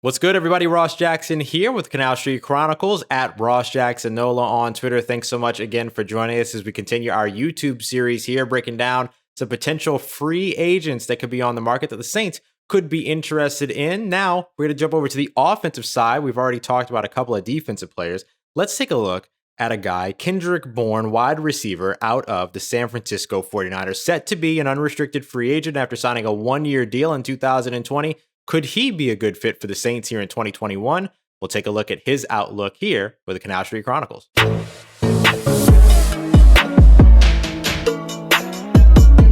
What's good, everybody? Ross Jackson here with Canal Street Chronicles at Ross Jackson Nola on Twitter. Thanks so much again for joining us as we continue our YouTube series here, breaking down some potential free agents that could be on the market that the Saints could be interested in. Now, we're going to jump over to the offensive side. We've already talked about a couple of defensive players. Let's take a look at a guy, Kendrick Bourne, wide receiver out of the San Francisco 49ers, set to be an unrestricted free agent after signing a one-year deal in 2020. Could he be a good fit for the Saints here in 2021? We'll take a look at his outlook here with the Canal Street Chronicles.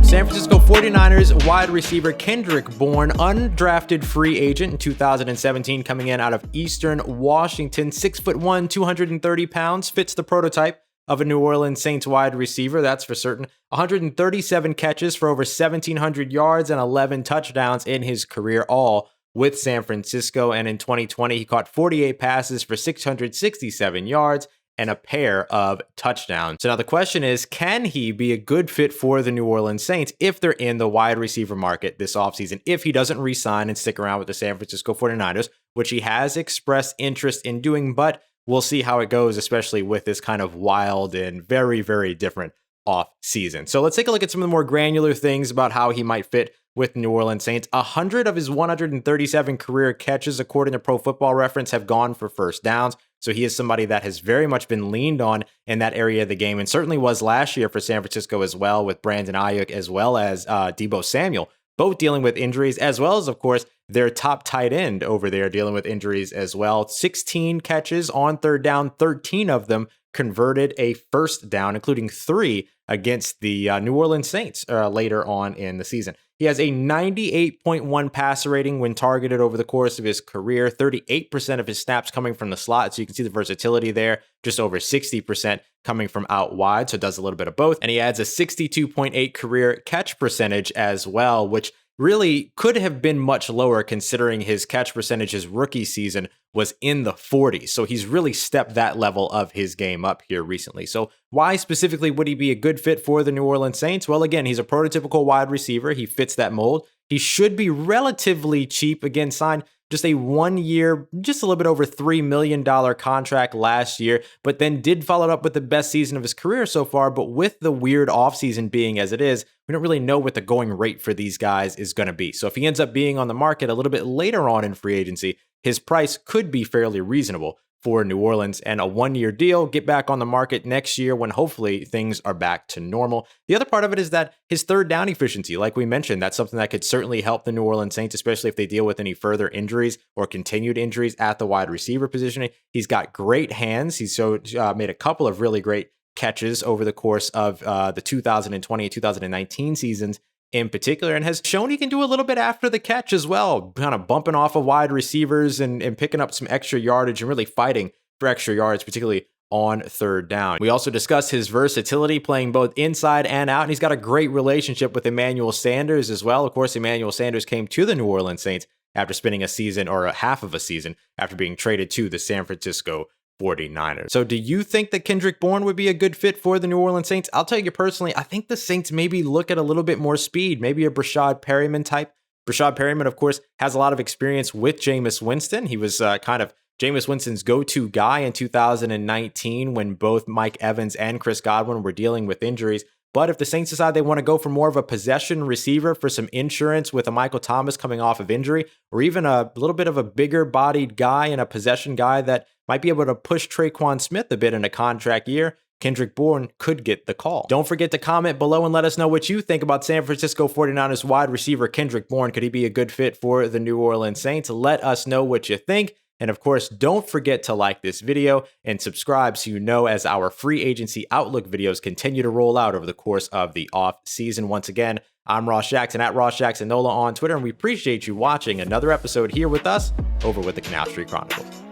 San Francisco 49ers wide receiver Kendrick Bourne, undrafted free agent in 2017, coming in out of Eastern Washington, 6'1", 230 pounds, fits the prototype of a New Orleans Saints wide receiver, that's for certain. 137 catches for over 1,700 yards and 11 touchdowns in his career, all with San Francisco. And in 2020, he caught 48 passes for 667 yards and a pair of touchdowns. So now the question is, can he be a good fit for the New Orleans Saints if they're in the wide receiver market this offseason, if he doesn't re-sign and stick around with the San Francisco 49ers, which he has expressed interest in doing, but we'll see how it goes, especially with this kind of wild and very, very different off season. So let's take a look at some of the more granular things about how he might fit with New Orleans Saints. 100 of his 137 career catches, according to Pro Football Reference, have gone for first downs. So he is somebody that has very much been leaned on in that area of the game, and certainly was last year for San Francisco as well, with Brandon Ayuk as well as Deebo Samuel, both dealing with injuries, as well as, of course, their top tight end over there dealing with injuries as well. 16 catches on third down, 13 of them converted a first down, including 3 against the New Orleans Saints later on in the season. He has a 98.1 passer rating when targeted over the course of his career, 38% of his snaps coming from the slot, so you can see the versatility there, just over 60% coming from out wide, so it does a little bit of both. And he adds a 62.8 career catch percentage as well, which really could have been much lower considering his catch percentage his rookie season was in the 40s. So he's really stepped that level of his game up here recently. So why specifically would he be a good fit for the New Orleans Saints? Well, again, he's a prototypical wide receiver. He fits that mold. He should be relatively cheap. Again, signed just a 1 year, just a little bit over $3 million contract last year, but then did follow it up with the best season of his career so far. But with the weird offseason being as it is, we don't really know what the going rate for these guys is going to be. So if he ends up being on the market a little bit later on in free agency, his price could be fairly reasonable for New Orleans, and a 1 year deal, get back on the market next year when hopefully things are back to normal. The other part of it is that his third down efficiency, like we mentioned, that's something that could certainly help the New Orleans Saints, especially if they deal with any further injuries or continued injuries at the wide receiver position. He's got great hands. He's made a couple of really great catches over the course of the 2020 and 2019 seasons in particular, and has shown he can do a little bit after the catch as well, kind of bumping off of wide receivers and picking up some extra yardage and really fighting for extra yards, particularly on third down. We also discussed his versatility, playing both inside and out, and he's got a great relationship with Emmanuel Sanders as well. Of course, Emmanuel Sanders came to the New Orleans Saints after spending a season or a half of a season after being traded to the San Francisco 49ers. So do you think that Kendrick Bourne would be a good fit for the New Orleans Saints? I'll tell you personally, I think the Saints maybe look at a little bit more speed, maybe a Brashad Perriman type. Brashad Perriman, of course, has a lot of experience with Jameis Winston. He was kind of Jameis Winston's go-to guy in 2019 when both Mike Evans and Chris Godwin were dealing with injuries. But if the Saints decide they want to go for more of a possession receiver for some insurance with a Michael Thomas coming off of injury, or even a little bit of a bigger bodied guy and a possession guy that might be able to push Traquan Smith a bit in a contract year, Kendrick Bourne could get the call. Don't forget to comment below and let us know what you think about San Francisco 49ers wide receiver Kendrick Bourne. Could he be a good fit for the New Orleans Saints? Let us know what you think. And of course, don't forget to like this video and subscribe so you know as our free agency outlook videos continue to roll out over the course of the off season. Once again, I'm Ross Jackson at Ross Jackson Nola on Twitter, and we appreciate you watching another episode here with us over with the Canal Street Chronicles.